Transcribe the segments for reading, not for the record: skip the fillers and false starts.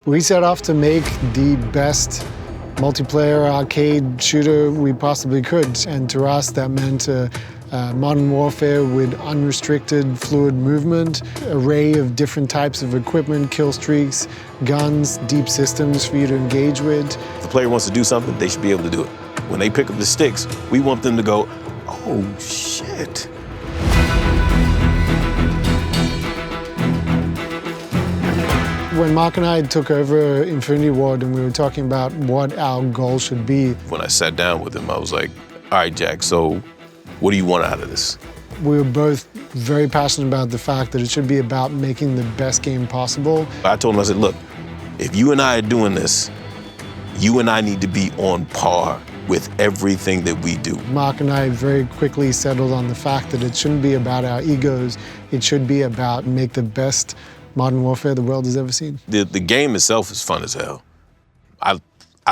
We set off to make the best multiplayer arcade shooter we possibly could. And to us, that meant modern warfare with unrestricted fluid movement, array of different types of equipment, kill streaks, guns, deep systems for you to engage with. If the player wants to do something, they should be able to do it. When they pick up the sticks, we want them to go, oh, shit. When Mark and I took over Infinity Ward and we were talking about what our goal should be. When I sat down with him, I was like, all right, Jack, so what do you want out of this? We were both very passionate about the fact that it should be about making the best game possible. I told him, I said, look, if you and I are doing this, you and I need to be on par with everything that we do. Mark and I very quickly settled on the fact that it shouldn't be about our egos. It should be about make the best modern warfare the world has ever seen. The game itself is fun as hell. I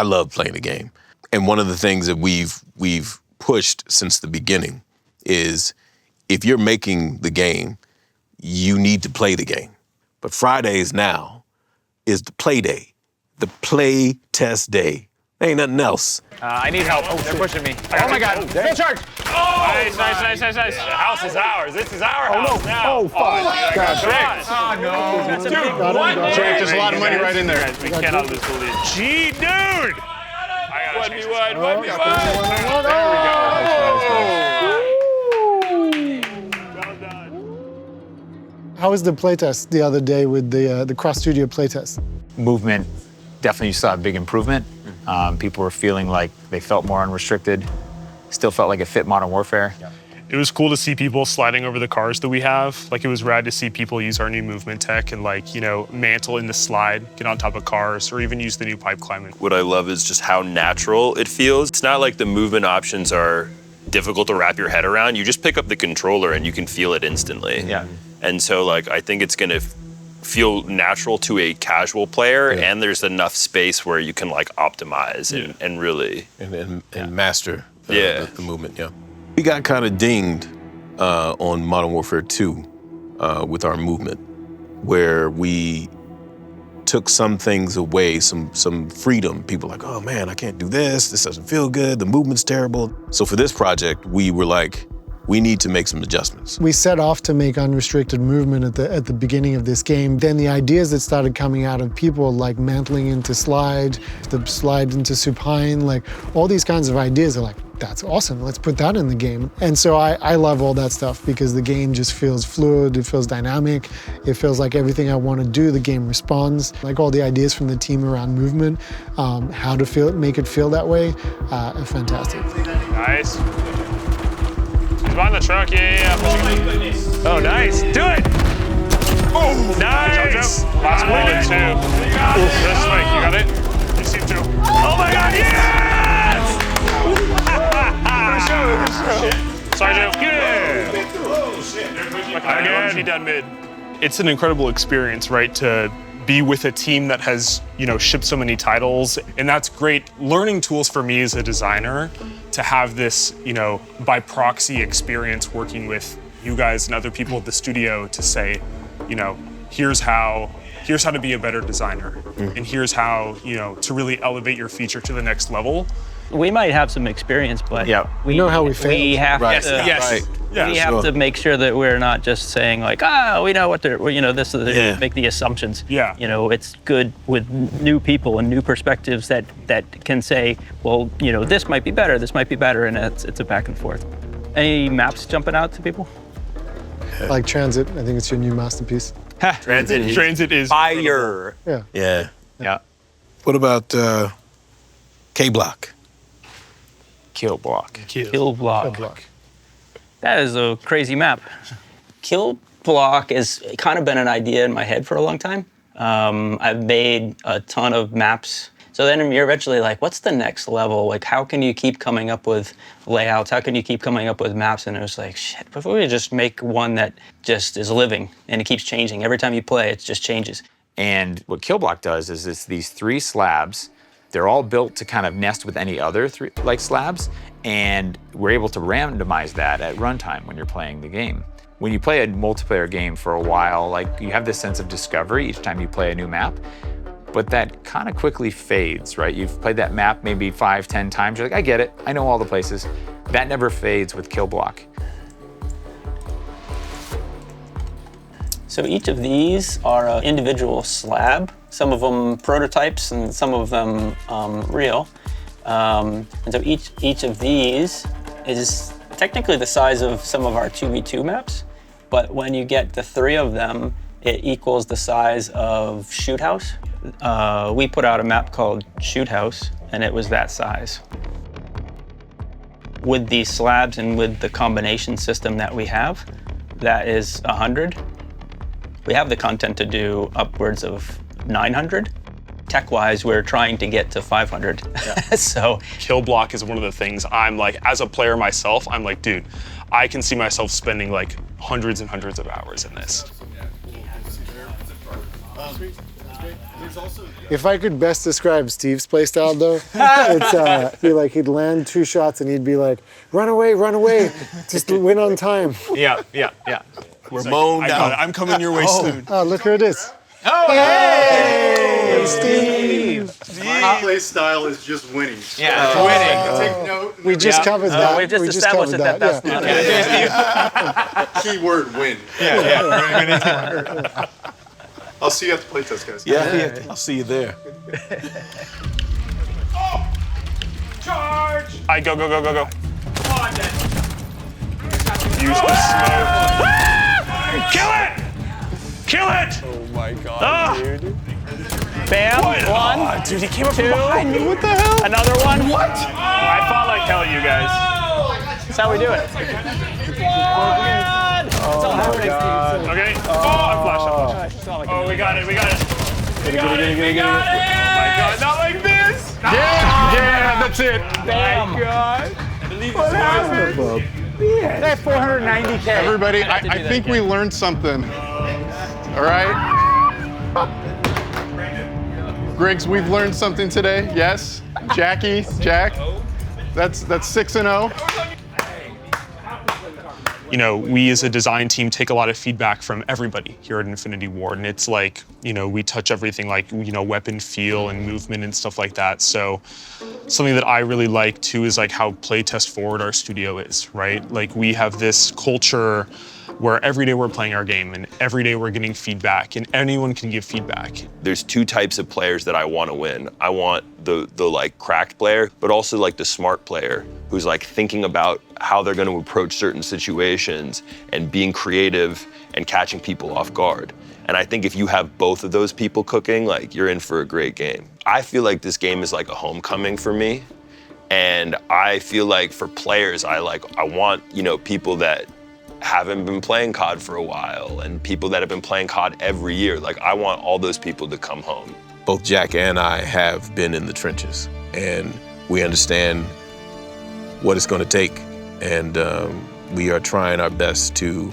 love playing the game. And one of the things that we've pushed since the beginning is if you're making the game, you need to play the game. But Fridays now is the play day, the play test day. Ain't nothing else. I need help. Oh, they're pushing me. Oh my God, full charge. Oh, nice. The house is ours. This is our house now. Oh, fuck. Oh, no. Dude, what? Jack, there's a lot of money right in there. Guys, we cannot lose the lead. Gee, dude. I gotta change this. 1v1. Well done. How was the playtest the other day with the cross-studio playtest? Movement, definitely you saw a big improvement. People were feeling like they felt more unrestricted, still felt like it fit Modern Warfare. It was cool to see people sliding over the cars that we have. Like, it was rad to see people use our new movement tech and, like, you know, mantle in the slide, get on top of cars, or even use the new pipe climbing. What I love is just how natural it feels. It's not like the movement options are difficult to wrap your head around. You just pick up the controller and you can feel it instantly. Yeah. And so, like, I think it's gonna feel natural to a casual player, and there's enough space where you can, like, optimize and really... And master the movement, We got kind of dinged on Modern Warfare 2 with our movement, where we took some things away, some freedom. People were like, oh man, I can't do this doesn't feel good, the movement's terrible. So for this project, we were like, we need to make some adjustments. We set off to make unrestricted movement at the beginning of this game. Then the ideas that started coming out of people, like mantling into slide, the slide into supine, like all these kinds of ideas are like, that's awesome, let's put that in the game. And so I love all that stuff because the game just feels fluid, it feels dynamic, it feels like everything I want to do, the game responds. Like all the ideas from the team around movement, how to make it feel that way, are fantastic. Nice. He's behind the truck, yeah. Oh, nice. Do it! Oh, nice! Last one in two. This way, you got it? You seem to. Oh my God, yes! Sorry, Joe. Yeah! Again, he done mid. It's an incredible experience, right, to be with a team that has, you know, shipped so many titles, and that's great learning tools for me as a designer to have this, you know, by proxy experience working with you guys and other people at the studio to say, you know, here's how to be a better designer, and here's how, you know, to really elevate your feature to the next level. We might have some experience, but we know how we failed. We have to. Yes. Yeah, we have to make sure that we're not just saying like, we know what they're, you know, this is make the assumptions. Yeah. You know, it's good with new people and new perspectives that can say, well, you know, this might be better, and it's a back and forth. Any maps jumping out to people? Like Transit, I think it's your new masterpiece. Transit is fire. Yeah. Yeah. What about K-Block? Kill block. Kill block. That is a crazy map. Kill block has kind of been an idea in my head for a long time. I've made a ton of maps. So then you're eventually like, what's the next level? Like, how can you keep coming up with layouts? How can you keep coming up with maps? And it was like, shit, before we just make one that just is living and it keeps changing. Every time you play, it just changes. And what Kill Block does is it's these 3 slabs. They're all built to kind of nest with any other 3 like slabs, and we're able to randomize that at runtime when you're playing the game. When you play a multiplayer game for a while, like you have this sense of discovery each time you play a new map. but that kind of quickly fades, right? You've played that map maybe 5, 10 times. You're like, I get it. I know all the places. That never fades with kill block. So each of these are an individual slab, some of them prototypes and some of them real. And so each of these is technically the size of some of our 2v2 maps, but when you get the 3 of them, it equals the size of Shoot House. We put out a map called Shoot House, and it was that size. With these slabs and with the combination system that we have, that is 100. We have the content to do upwards of 900. Tech-wise, we're trying to get to 500. Yeah. So kill block is one of the things I'm like, as a player myself, I'm like, dude, I can see myself spending like hundreds and hundreds of hours in this. If I could best describe Steve's playstyle, though, it's he'd land 2 shots and he'd be like, "Run away, just win on time." Yeah. We're mown down. I'm coming your way soon. Oh, look who it is! Oh, Hey, Steve! My play style is just winning. Yeah, winning. Take note. We just covered that. we've just established that that's not it. Keyword win. Yeah. I'll see you at the playtest, guys. Yeah, I'll see you there. Charge! I go. Come on, then. Use the smoke. Kill it! Oh my God, dude. Bam, one, Oh, dude, he came up 2, from behind me. What the hell? another one. What? I fought like hell, you guys. That's how we do it. Okay. I flashed. Oh, we got it. We got it. Oh my God, not like this. Yeah, that's it. Bam. What happened? That's 490K. Everybody, I think we learned something. All right? Griggs, we've learned something today. Yes? Jackie, Jack? That's 6-0. You know, we as a design team take a lot of feedback from everybody here at Infinity Ward, and it's like, you know, we touch everything like, you know, weapon feel and movement and stuff like that. So something that I really like too is like how playtest forward our studio is, right? Like we have this culture where every day we're playing our game and every day we're getting feedback and anyone can give feedback. There's 2 types of players that I want to win. I want the like cracked player, but also like the smart player who's like thinking about how they're going to approach certain situations and being creative and catching people off guard. And I think if you have both of those people cooking, like you're in for a great game. I feel like this game is like a homecoming for me. And I feel like for players, I want, you know, people that haven't been playing COD for a while and people that have been playing COD every year. Like I want all those people to come home. Both Jack and I have been in the trenches, and we understand what it's going to take. And we are trying our best to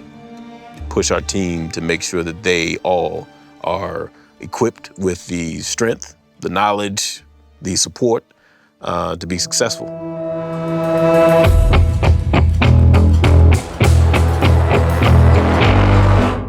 push our team to make sure that they all are equipped with the strength, the knowledge, the support to be successful.